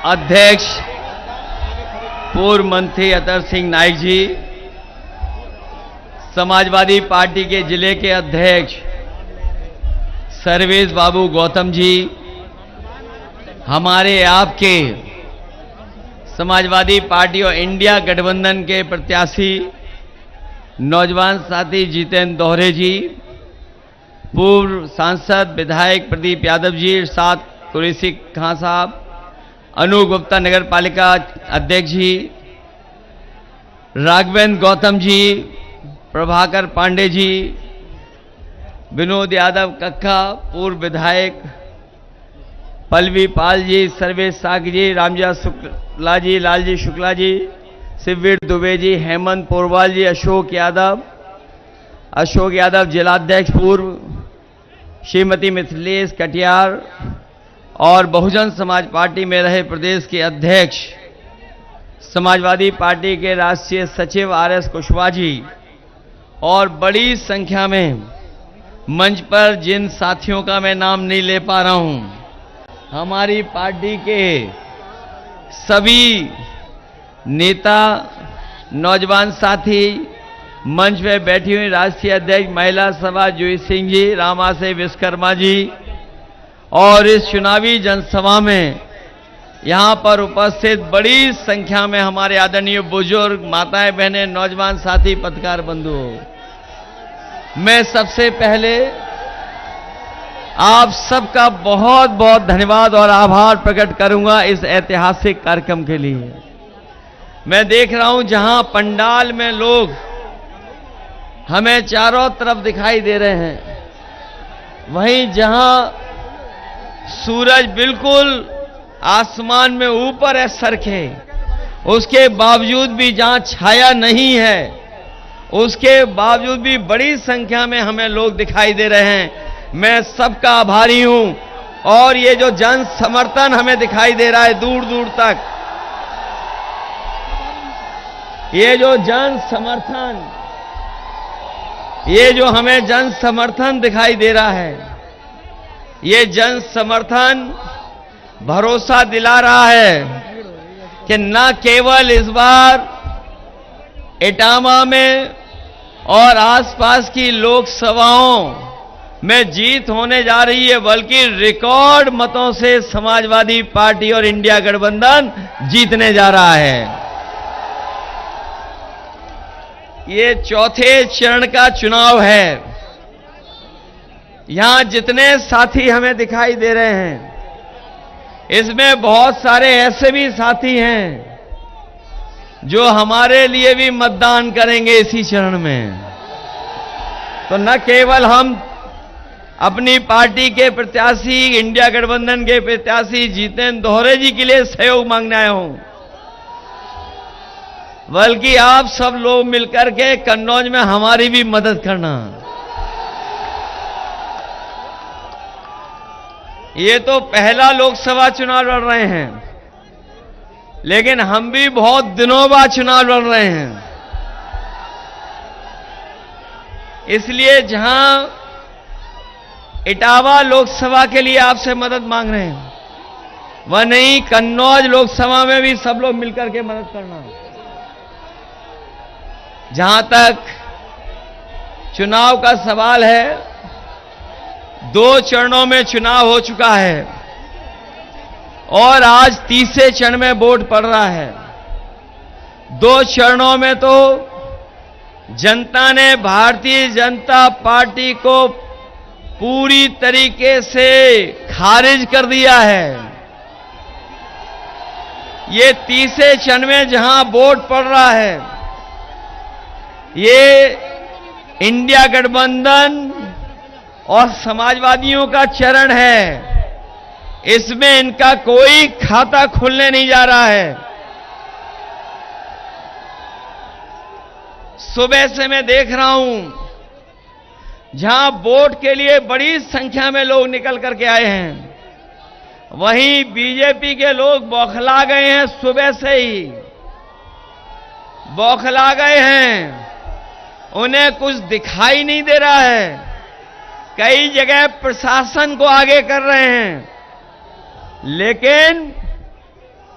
अध्यक्ष पूर्व मंत्री अतर सिंह नाइक जी, समाजवादी पार्टी के जिले के अध्यक्ष सर्वेश बाबू गौतम जी, हमारे आपके समाजवादी पार्टी और इंडिया गठबंधन के प्रत्याशी नौजवान साथी जितेंद्र दोहरे जी, पूर्व सांसद विधायक प्रदीप यादव जी, साथ कुरैशी खां साहब, अनु गुप्ता नगर पालिका अध्यक्ष जी, राघवेंद्र गौतम जी, प्रभाकर पांडे जी, विनोद यादव कक्का, पूर्व विधायक पल्लवी पाल जी, सर्वेश साग जी, रामजा शुक्ला जी, लालजी शुक्ला जी, शिववीर दुबे जी, हेमंत पोरवाल जी, अशोक यादव जिलाध्यक्ष पूर्व, श्रीमती मिथिलेश कटियार और बहुजन समाज पार्टी में रहे प्रदेश के अध्यक्ष समाजवादी पार्टी के राष्ट्रीय सचिव आरएस कुशवाहा जी और बड़ी संख्या में मंच पर जिन साथियों का मैं नाम नहीं ले पा रहा हूं, हमारी पार्टी के सभी नेता, नौजवान साथी, मंच पे बैठी हुई राष्ट्रीय अध्यक्ष महिला सभा जूही सिंह जी, रामाशय विश्वकर्मा जी और इस चुनावी जनसभा में यहां पर उपस्थित बड़ी संख्या में हमारे आदरणीय बुजुर्ग, माताएं, बहनें, नौजवान साथी, पत्रकार बंधु, मैं सबसे पहले आप सबका बहुत बहुत धन्यवाद और आभार प्रकट करूंगा इस ऐतिहासिक कार्यक्रम के लिए। मैं देख रहा हूं जहां पंडाल में लोग हमें चारों तरफ दिखाई दे रहे हैं, वहीं जहां सूरज बिल्कुल आसमान में ऊपर है सर के, उसके बावजूद भी जहां छाया नहीं है, उसके बावजूद भी बड़ी संख्या में हमें लोग दिखाई दे रहे हैं। मैं सबका आभारी हूं और ये जो जन समर्थन हमें दिखाई दे रहा है दूर दूर तक, ये जो हमें जन समर्थन दिखाई दे रहा है, ये जन समर्थन भरोसा दिला रहा है कि न केवल इस बार इटावा में और आसपास की लोकसभाओं में जीत होने जा रही है, बल्कि रिकॉर्ड मतों से समाजवादी पार्टी और इंडिया गठबंधन जीतने जा रहा है। ये चौथे चरण का चुनाव है। यहां जितने साथी हमें दिखाई दे रहे हैं, इसमें बहुत सारे ऐसे भी साथी हैं जो हमारे लिए भी मतदान करेंगे इसी चरण में। तो न केवल हम अपनी पार्टी के प्रत्याशी, इंडिया गठबंधन के प्रत्याशी जितेंद्र दोहरे जी के लिए सहयोग मांगने आया हूं, बल्कि आप सब लोग मिलकर के कन्नौज में हमारी भी मदद करना। ये तो पहला लोकसभा चुनाव लड़ रहे हैं, लेकिन हम भी बहुत दिनों बाद चुनाव लड़ रहे हैं। इसलिए जहां इटावा लोकसभा के लिए आपसे मदद मांग रहे हैं, वह नहीं, कन्नौज लोकसभा में भी सब लोग मिलकर के मदद करना। जहां तक चुनाव का सवाल है, 2 चरणों में चुनाव हो चुका है और आज तीसरे चरण में वोट पड़ रहा है। 2 चरणों में तो जनता ने भारतीय जनता पार्टी को पूरी तरीके से खारिज कर दिया है। ये तीसरे चरण में जहां वोट पड़ रहा है, ये इंडिया गठबंधन और समाजवादियों का चरण है। इसमें इनका कोई खाता खुलने नहीं जा रहा है। सुबह से मैं देख रहा हूं जहां वोट के लिए बड़ी संख्या में लोग निकल करके आए हैं, वहीं बीजेपी के लोग बौखला गए हैं। सुबह से ही बौखला गए हैं, उन्हें कुछ दिखाई नहीं दे रहा है। कई जगह प्रशासन को आगे कर रहे हैं, लेकिन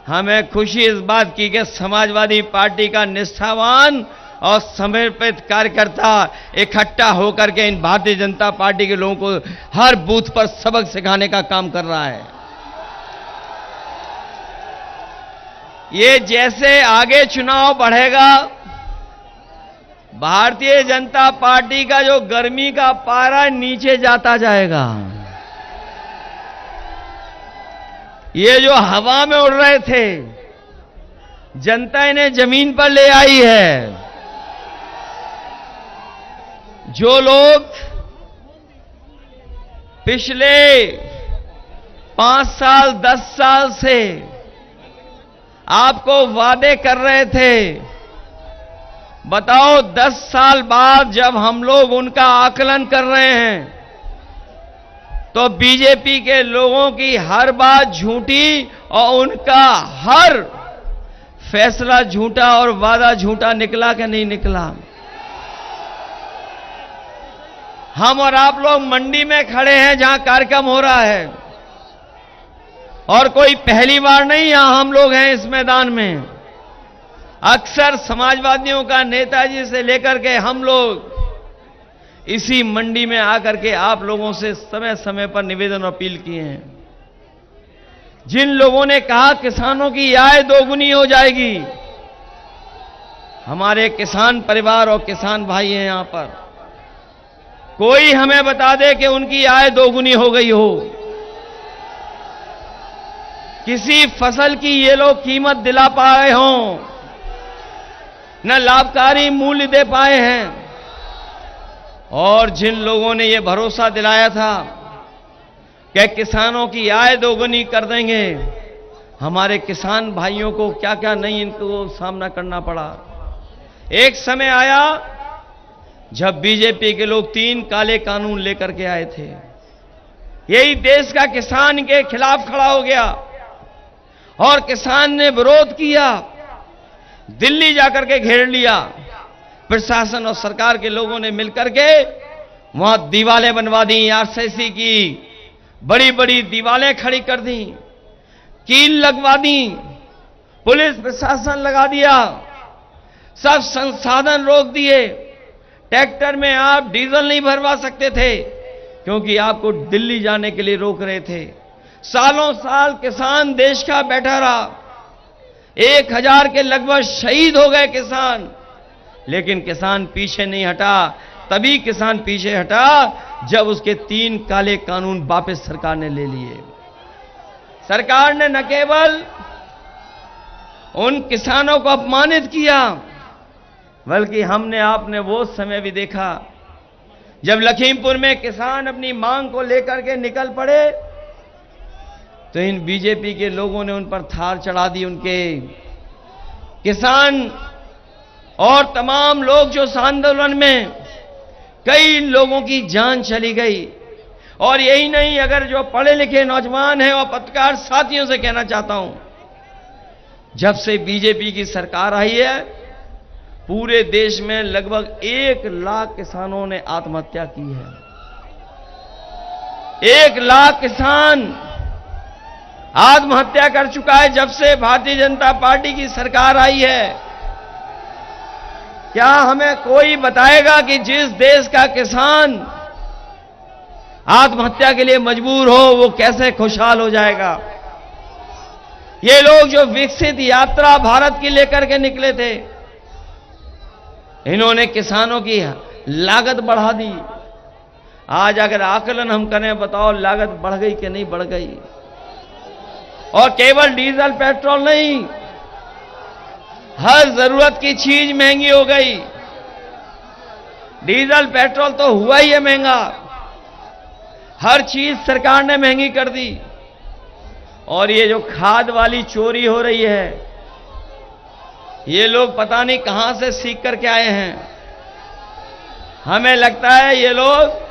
हमें खुशी इस बात की कि समाजवादी पार्टी का निष्ठावान और समर्पित कार्यकर्ता इकट्ठा होकर के इन भारतीय जनता पार्टी के लोगों को हर बूथ पर सबक सिखाने का काम कर रहा है। ये जैसे आगे चुनाव बढ़ेगा, भारतीय जनता पार्टी का जो गर्मी का पारा नीचे जाता जाएगा। ये जो हवा में उड़ रहे थे, जनता इन्हें जमीन पर ले आई है। जो लोग पिछले 5 साल 10 साल से आपको वादे कर रहे थे, बताओ 10 साल बाद जब हम लोग उनका आकलन कर रहे हैं तो बीजेपी के लोगों की हर बात झूठी और उनका हर फैसला झूठा और वादा झूठा निकला कि नहीं निकला। हम और आप लोग मंडी में खड़े हैं जहां कार्यक्रम हो रहा है, और कोई पहली बार नहीं यहां हम लोग हैं इस मैदान में। अक्सर समाजवादियों का नेताजी से लेकर के हम लोग इसी मंडी में आकर के आप लोगों से समय समय पर निवेदन और अपील किए हैं। जिन लोगों ने कहा किसानों की आय दोगुनी हो जाएगी, हमारे किसान परिवार और किसान भाई हैं यहां पर, कोई हमें बता दे कि उनकी आय दोगुनी हो गई हो। किसी फसल की ये लोग कीमत दिला पाए हों, न लाभकारी मूल्य दे पाए हैं। और जिन लोगों ने ये भरोसा दिलाया था कि किसानों की आय दोगुनी कर देंगे, हमारे किसान भाइयों को क्या क्या नहीं इनको सामना करना पड़ा। एक समय आया जब बीजेपी के लोग 3 काले कानून लेकर के आए थे। यही देश का किसान के खिलाफ खड़ा हो गया और किसान ने विरोध किया, दिल्ली जाकर के घेर लिया। प्रशासन और सरकार के लोगों ने मिलकर के वहां दीवारें बनवा दी, आरसीसी की बड़ी बड़ी दीवारें खड़ी कर दी, कील लगवा दी, पुलिस प्रशासन लगा दिया, सब संसाधन रोक दिए। ट्रैक्टर में आप डीजल नहीं भरवा सकते थे क्योंकि आपको दिल्ली जाने के लिए रोक रहे थे। सालों साल किसान देश का बैठा रहा, 1000 के लगभग शहीद हो गए किसान, लेकिन किसान पीछे नहीं हटा। तभी किसान पीछे हटा जब उसके 3 काले कानून वापस सरकार ने ले लिए। सरकार ने न केवल उन किसानों को अपमानित किया, बल्कि हमने आपने वो समय भी देखा जब लखीमपुर में किसान अपनी मांग को लेकर के निकल पड़े तो इन बीजेपी के लोगों ने उन पर थार चढ़ा दी। उनके किसान और तमाम लोग जो इस आंदोलन में, कई लोगों की जान चली गई। और यही नहीं, अगर जो पढ़े लिखे नौजवान हैं और पत्रकार साथियों से कहना चाहता हूं, जब से बीजेपी की सरकार आई है पूरे देश में लगभग 1 लाख किसानों ने आत्महत्या की है। 1 लाख किसान आत्महत्या कर चुका है जब से भारतीय जनता पार्टी की सरकार आई है। क्या हमें कोई बताएगा कि जिस देश का किसान आत्महत्या के लिए मजबूर हो वो कैसे खुशहाल हो जाएगा? ये लोग जो विकसित यात्रा भारत की लेकर के निकले थे, इन्होंने किसानों की लागत बढ़ा दी। आज अगर आकलन हम करें, बताओ लागत बढ़ गई कि नहीं बढ़ गई? और केवल डीजल पेट्रोल नहीं, हर जरूरत की चीज महंगी हो गई। डीजल पेट्रोल तो हुआ ही है महंगा, हर चीज सरकार ने महंगी कर दी। और ये जो खाद वाली चोरी हो रही है, ये लोग पता नहीं कहां से सीख करके आए हैं। हमें लगता है ये लोग,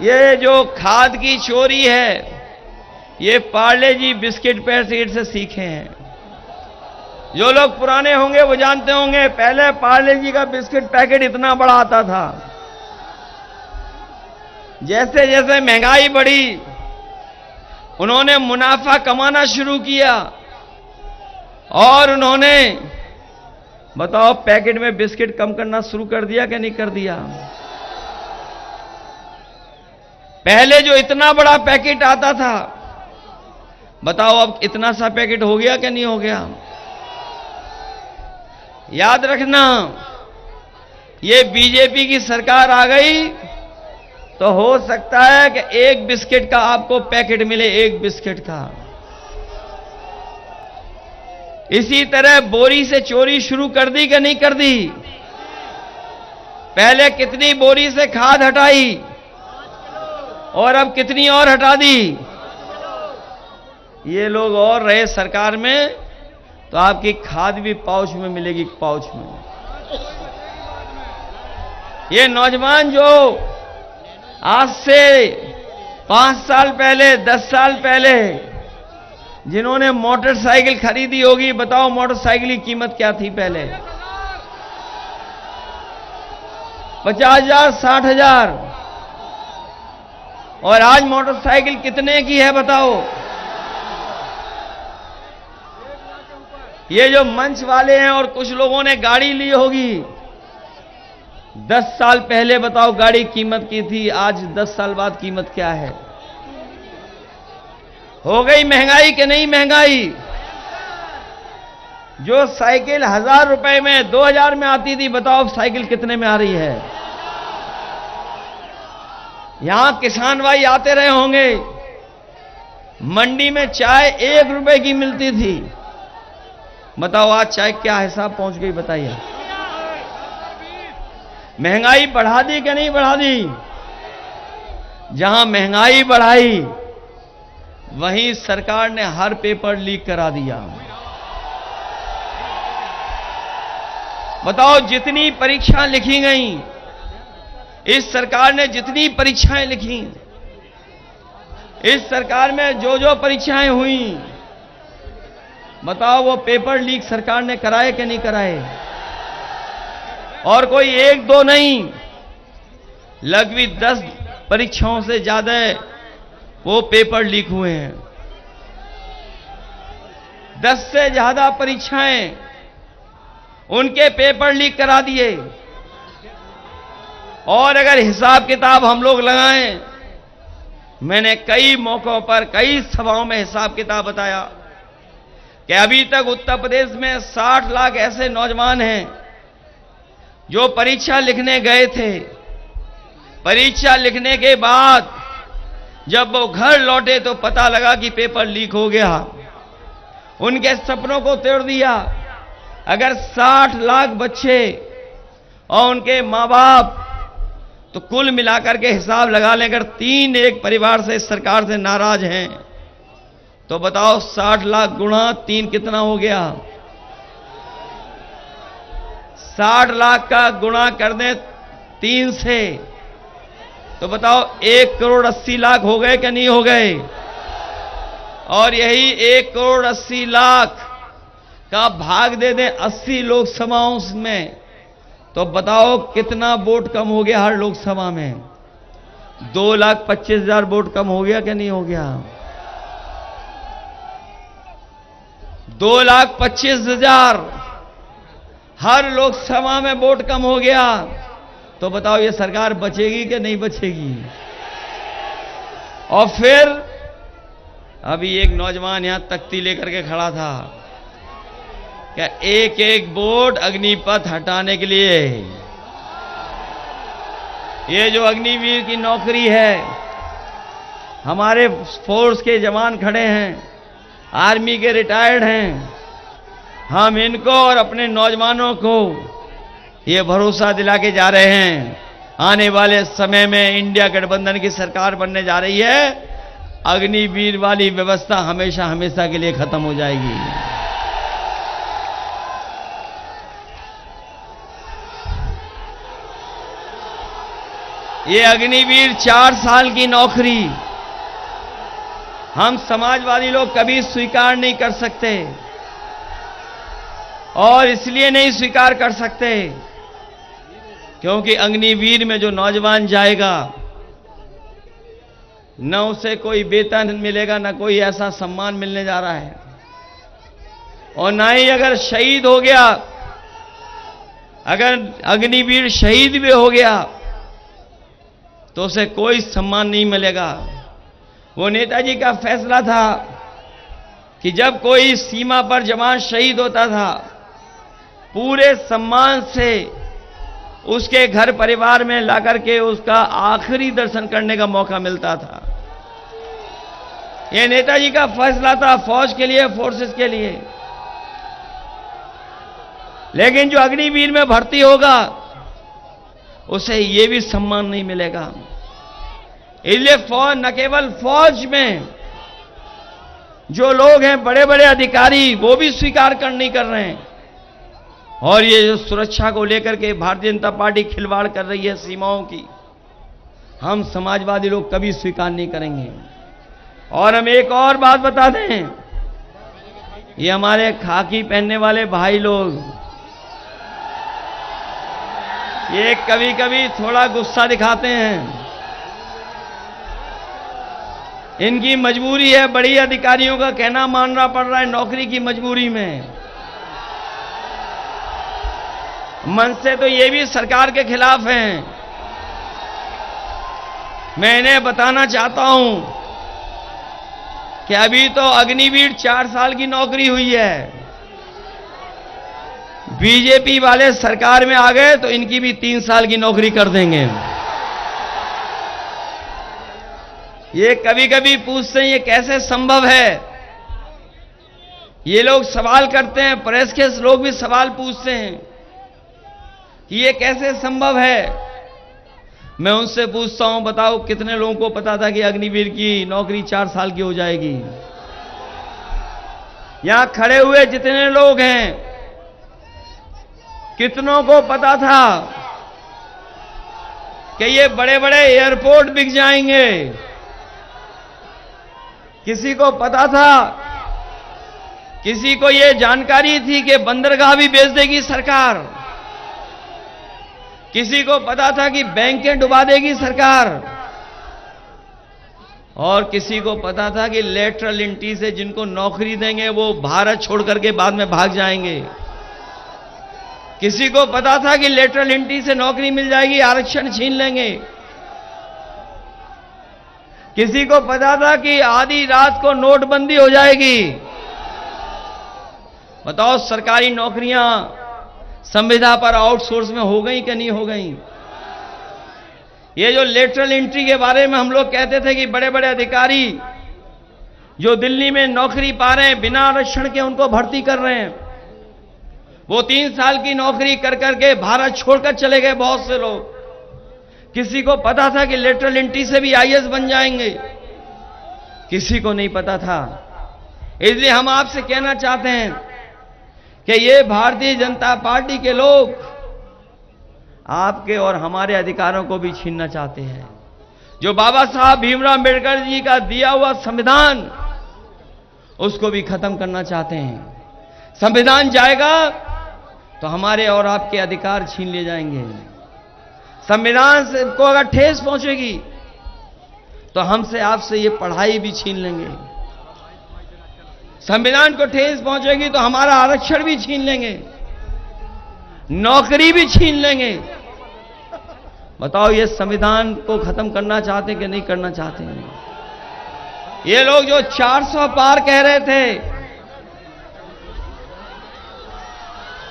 ये जो खाद की चोरी है, ये पार्ले जी बिस्किट पैकेट से सीखे हैं। जो लोग पुराने होंगे वो जानते होंगे, पहले पार्ले जी का बिस्किट पैकेट इतना बड़ा आता था। जैसे जैसे महंगाई बढ़ी, उन्होंने मुनाफा कमाना शुरू किया और उन्होंने बताओ पैकेट में बिस्किट कम करना शुरू कर दिया कि नहीं कर दिया? पहले जो इतना बड़ा पैकेट आता था, बताओ अब इतना सा पैकेट हो गया कि नहीं हो गया? याद रखना, ये बीजेपी की सरकार आ गई तो हो सकता है कि एक बिस्किट का आपको पैकेट मिले, एक बिस्किट का। इसी तरह बोरी से चोरी शुरू कर दी कि नहीं कर दी? पहले कितनी बोरी से खाद हटाई और अब कितनी और हटा दी? ये लोग और रहे सरकार में तो आपकी खाद भी पाउच में मिलेगी, पाउच में। ये नौजवान जो आज से 5 साल पहले, 10 साल पहले जिन्होंने मोटरसाइकिल खरीदी होगी, बताओ मोटरसाइकिल की कीमत क्या थी पहले? 50,000, 60,000। और आज मोटरसाइकिल कितने की है बताओ? ये जो मंच वाले हैं और कुछ लोगों ने गाड़ी ली होगी, 10 साल पहले बताओ गाड़ी कीमत की थी, आज 10 साल बाद कीमत क्या है? हो गई महंगाई कि नहीं महंगाई? जो साइकिल 1,000 रुपए में, 2,000 में आती थी, बताओ अब साइकिल कितने में आ रही है? यहां किसान भाई आते रहे होंगे, मंडी में चाय 1 रुपए की मिलती थी, बताओ आज चाय क्या हिसाब पहुंच गई? बताइए। महंगाई बढ़ा दी कि नहीं बढ़ा दी? जहां महंगाई बढ़ाई वहीं सरकार ने हर पेपर लीक करा दिया। बताओ जितनी परीक्षा लिखी गई, इस सरकार ने जितनी परीक्षाएं लिखी, इस सरकार में जो जो परीक्षाएं हुई, बताओ वो पेपर लीक सरकार ने कराए कि नहीं कराए? और कोई 1-2 नहीं, लगभग 10 परीक्षाओं से ज्यादा वो पेपर लीक हुए हैं। 10 से ज्यादा परीक्षाएं उनके पेपर लीक करा दिए। और अगर हिसाब किताब हम लोग लगाएं, मैंने कई मौकों पर, कई सभाओं में हिसाब किताब बताया कि अभी तक उत्तर प्रदेश में 60 लाख ऐसे नौजवान हैं जो परीक्षा लिखने गए थे। परीक्षा लिखने के बाद जब वो घर लौटे तो पता लगा कि पेपर लीक हो गया, उनके सपनों को तोड़ दिया। अगर 60 लाख बच्चे और उनके मां बाप, तो कुल मिलाकर के हिसाब लगा लें, अगर 3 एक परिवार से इस सरकार से नाराज हैं तो बताओ 60 लाख गुणा 3 कितना हो गया? 60 लाख का गुणा कर दें 3 से तो बताओ 1,80,00,000 हो गए कि नहीं हो गए? और यही 1,80,00,000 का भाग दे दें 80 लोकसभाओं में तो बताओ कितना वोट कम हो गया हर लोकसभा में? 2,25,000 वोट कम हो गया कि नहीं हो गया? 2,25,000 हर लोकसभा में वोट कम हो गया तो बताओ ये सरकार बचेगी कि नहीं बचेगी? और फिर अभी एक नौजवान यहां तख्ती लेकर के खड़ा था, क्या एक एक वोट अग्निपथ हटाने के लिए। ये जो अग्निवीर की नौकरी है, हमारे फोर्स के जवान खड़े हैं, आर्मी के रिटायर्ड हैं, हम इनको और अपने नौजवानों को ये भरोसा दिला के जा रहे हैं, आने वाले समय में इंडिया गठबंधन की सरकार बनने जा रही है, अग्निवीर वाली व्यवस्था हमेशा हमेशा के लिए खत्म हो जाएगी। ये अग्निवीर 4 साल की नौकरी हम समाजवादी लोग कभी स्वीकार नहीं कर सकते, और इसलिए नहीं स्वीकार कर सकते क्योंकि अग्निवीर में जो नौजवान जाएगा न उसे कोई वेतन मिलेगा, न कोई ऐसा सम्मान मिलने जा रहा है। और ना ही अगर शहीद हो गया, अगर अग्निवीर शहीद भी हो गया तो उसे कोई सम्मान नहीं मिलेगा। वो नेताजी का फैसला था कि जब कोई सीमा पर जवान शहीद होता था, पूरे सम्मान से उसके घर परिवार में लाकर के उसका आखिरी दर्शन करने का मौका मिलता था। यह नेताजी का फैसला था फौज के लिए, फोर्सेस के लिए। लेकिन जो अग्निवीर में भर्ती होगा उसे यह भी सम्मान नहीं मिलेगा। इसलिए फौज, न केवल फौज में जो लोग हैं बड़े बड़े अधिकारी, वो भी स्वीकार नहीं कर रहे हैं। और ये जो सुरक्षा को लेकर के भारतीय जनता पार्टी खिलवाड़ कर रही है सीमाओं की, हम समाजवादी लोग कभी स्वीकार नहीं करेंगे। और हम एक और बात बता दें, ये हमारे खाकी पहनने वाले भाई लोग, ये कभी कभी थोड़ा गुस्सा दिखाते हैं। इनकी मजबूरी है, बड़ी अधिकारियों का कहना मानना पड़ रहा है नौकरी की मजबूरी में। मन से तो ये भी सरकार के खिलाफ हैं। मैं इन्हें बताना चाहता हूं कि अभी तो अग्निवीर 4 साल की नौकरी हुई है, बीजेपी वाले सरकार में आ गए तो इनकी भी 3 साल की नौकरी कर देंगे। ये कभी कभी पूछते हैं ये कैसे संभव है। ये लोग सवाल करते हैं, प्रेस के लोग भी सवाल पूछते हैं कि ये कैसे संभव है। मैं उनसे पूछता हूं, बताओ कितने लोगों को पता था कि अग्निवीर की नौकरी 4 साल की हो जाएगी? यहां खड़े हुए जितने लोग हैं, कितनों को पता था कि ये बड़े बड़े एयरपोर्ट बिक जाएंगे? किसी को पता था? किसी को यह जानकारी थी कि बंदरगाह भी बेच देगी सरकार? किसी को पता था कि बैंकें डुबा देगी सरकार? और किसी को पता था कि लेटरल एंट्री से जिनको नौकरी देंगे वो भारत छोड़ करके बाद में भाग जाएंगे? किसी को पता था कि लेटरल एंट्री से नौकरी मिल जाएगी, आरक्षण छीन लेंगे? किसी को पता था कि आधी रात को नोटबंदी हो जाएगी? बताओ सरकारी नौकरियां संविदा पर आउटसोर्स में हो गई कि नहीं हो गई? ये जो लेटरल एंट्री के बारे में हम लोग कहते थे कि बड़े बड़े अधिकारी जो दिल्ली में नौकरी पा रहे हैं, बिना आरक्षण के उनको भर्ती कर रहे हैं, वो 3 साल की नौकरी कर करके भारत छोड़कर चले गए बहुत से लोग। किसी को पता था कि लेटरल एंट्री से भी आईएएस बन जाएंगे? किसी को नहीं पता था। इसलिए हम आपसे कहना चाहते हैं कि ये भारतीय जनता पार्टी के लोग आपके और हमारे अधिकारों को भी छीनना चाहते हैं। जो बाबा साहब भीमराव अंबेडकर जी का दिया हुआ संविधान, उसको भी खत्म करना चाहते हैं। संविधान जाएगा तो हमारे और आपके अधिकार छीन लिए जाएंगे। संविधान से को अगर ठेस पहुंचेगी तो हमसे आपसे ये पढ़ाई भी छीन लेंगे। संविधान को ठेस पहुंचेगी तो हमारा आरक्षण भी छीन लेंगे, नौकरी भी छीन लेंगे। बताओ ये संविधान को खत्म करना चाहते कि नहीं करना चाहते हैं? ये लोग जो 400 पार कह रहे थे,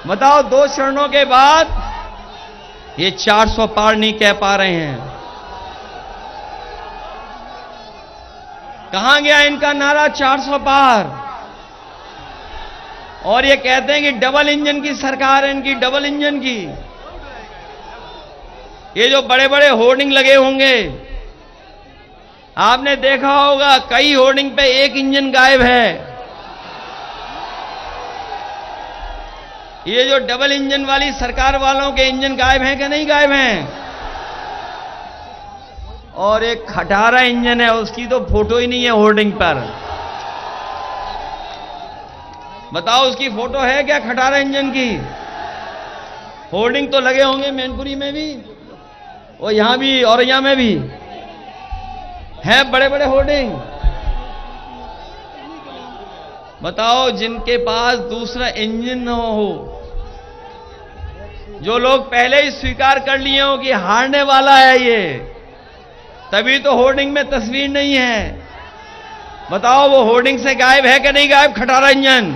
बताओ 2 चरणों के बाद ये 400 पार नहीं कह पा रहे हैं। कहां गया इनका नारा 400 पार? और ये कहते हैं कि डबल इंजन की सरकार है इनकी, डबल इंजन की। ये जो बड़े बड़े होर्डिंग लगे होंगे, आपने देखा होगा कई होर्डिंग पे एक इंजन गायब है। ये जो डबल इंजन वाली सरकार वालों के इंजन गायब हैं कि नहीं गायब हैं? और एक खटारा इंजन है, उसकी तो फोटो ही नहीं है होर्डिंग पर। बताओ उसकी फोटो है क्या खटारा इंजन की? होर्डिंग तो लगे होंगे मैनपुरी में भी, और यहां भी, औरैया में भी है बड़े बड़े होर्डिंग। बताओ, जिनके पास दूसरा इंजन न हो, जो लोग पहले ही स्वीकार कर लिए हो कि हारने वाला है ये, तभी तो होर्डिंग में तस्वीर नहीं है। बताओ, वो होर्डिंग से गायब है कि नहीं गायब खटारा इंजन?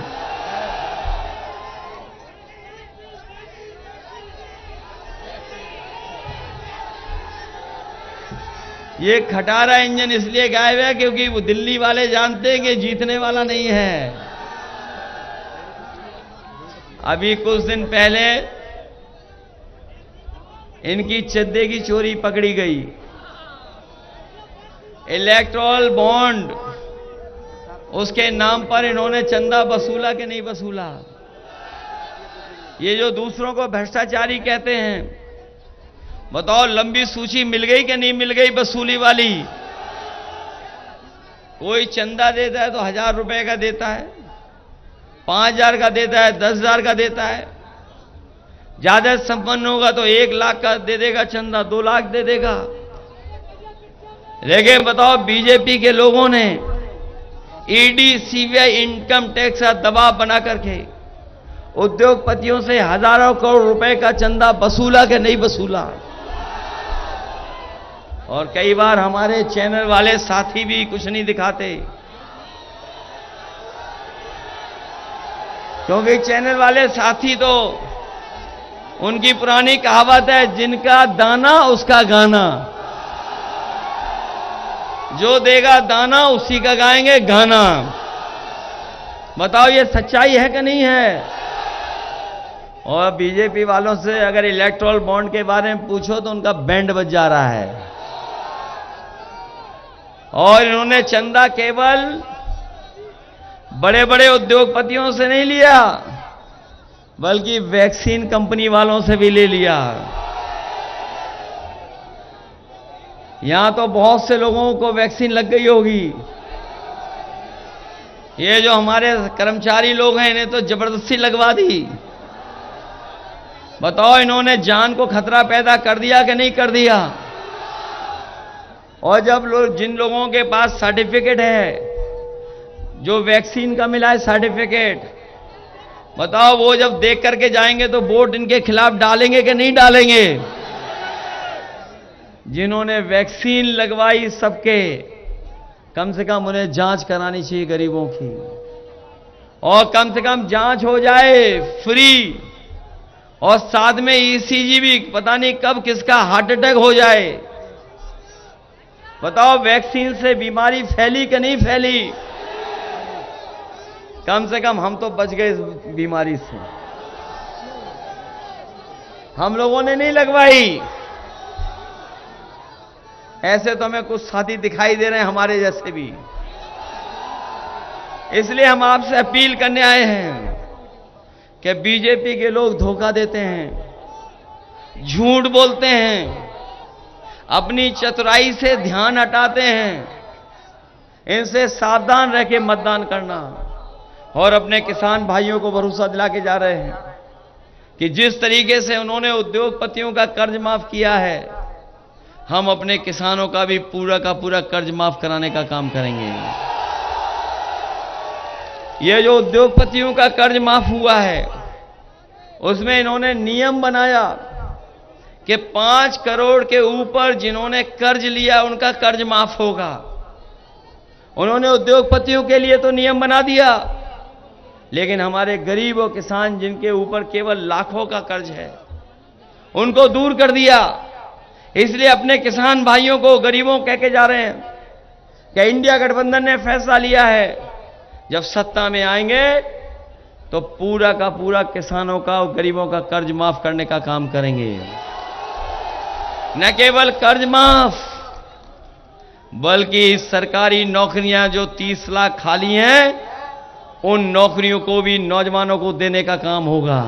ये खटारा इंजन इसलिए गायब है क्योंकि वो दिल्ली वाले जानते हैं कि जीतने वाला नहीं है। अभी कुछ दिन पहले इनकी चद्दे की चोरी पकड़ी गई। इलेक्टोरल बॉन्ड, उसके नाम पर इन्होंने चंदा वसूला कि नहीं वसूला? ये जो दूसरों को भ्रष्टाचारी कहते हैं, बताओ लंबी सूची मिल गई कि नहीं मिल गई वसूली वाली? कोई चंदा देता है तो 1000 रुपए का देता है, 5000 का देता है, 10,000 का देता है। ज्यादा संपन्न होगा तो 1 लाख का दे देगा चंदा, 2 लाख दे देगा। लेकिन बताओ, बीजेपी के लोगों ने ईडी, सीबीआई, इनकम टैक्स का दबाव बना करके उद्योगपतियों से हजारों करोड़ रुपए का चंदा वसूला कि नहीं वसूला? और कई बार हमारे चैनल वाले साथी भी कुछ नहीं दिखाते, क्योंकि चैनल वाले साथी तो, उनकी पुरानी कहावत है, जिनका दाना उसका गाना। जो देगा दाना उसी का गाएंगे गाना। बताओ, ये सच्चाई है कि नहीं है? और बीजेपी वालों से अगर इलेक्टोरल बॉन्ड के बारे में पूछो तो उनका बैंड बज जा रहा है। और इन्होंने चंदा केवल बड़े बड़े उद्योगपतियों से नहीं लिया, बल्कि वैक्सीन कंपनी वालों से भी ले लिया। यहां तो बहुत से लोगों को वैक्सीन लग गई होगी। ये जो हमारे कर्मचारी लोग हैं, इन्हें तो जबरदस्ती लगवा दी। बताओ, इन्होंने जान को खतरा पैदा कर दिया कि नहीं कर दिया? और जब जिन लोगों के पास सर्टिफिकेट है, जो वैक्सीन का मिला है सर्टिफिकेट, बताओ वो जब देख करके जाएंगे तो वोट इनके खिलाफ डालेंगे कि नहीं डालेंगे? जिन्होंने वैक्सीन लगवाई सबके, कम से कम उन्हें जांच करानी चाहिए गरीबों की, और कम से कम जांच हो जाए फ्री, और साथ में ईसीजी भी, पता नहीं कब किसका हार्ट अटैक हो जाए। बताओ, वैक्सीन से बीमारी फैली कि नहीं फैली? कम से कम हम तो बच गए इस बीमारी से। हम लोगों ने नहीं लगवाई। ऐसे तो हमें कुछ साथी दिखाई दे रहे हैं हमारे जैसे भी। इसलिए हम आपसे अपील करने आए हैं कि बीजेपी के लोग धोखा देते हैं, झूठ बोलते हैं, अपनी चतुराई से ध्यान हटाते हैं। इनसे सावधान रह के मतदान करना। और अपने किसान भाइयों को भरोसा दिला के जा रहे हैं कि जिस तरीके से उन्होंने उद्योगपतियों का कर्ज माफ किया है, हम अपने किसानों का भी पूरा का पूरा कर्ज माफ कराने का काम करेंगे। ये जो उद्योगपतियों का कर्ज माफ हुआ है, उसमें इन्होंने नियम बनाया कि 5 करोड़ के ऊपर जिन्होंने कर्ज लिया उनका कर्ज माफ होगा। उन्होंने उद्योगपतियों के लिए तो नियम बना दिया, लेकिन हमारे गरीब और किसान जिनके ऊपर केवल लाखों का कर्ज है, उनको दूर कर दिया। इसलिए अपने किसान भाइयों को, गरीबों कह के जा रहे हैं कि इंडिया गठबंधन ने फैसला लिया है, जब सत्ता में आएंगे तो पूरा का पूरा किसानों का और गरीबों का कर्ज माफ करने का काम करेंगे। न केवल कर्ज माफ, बल्कि सरकारी नौकरियां जो 30 लाख खाली हैं, उन नौकरियों को भी नौजवानों को देने का काम होगा।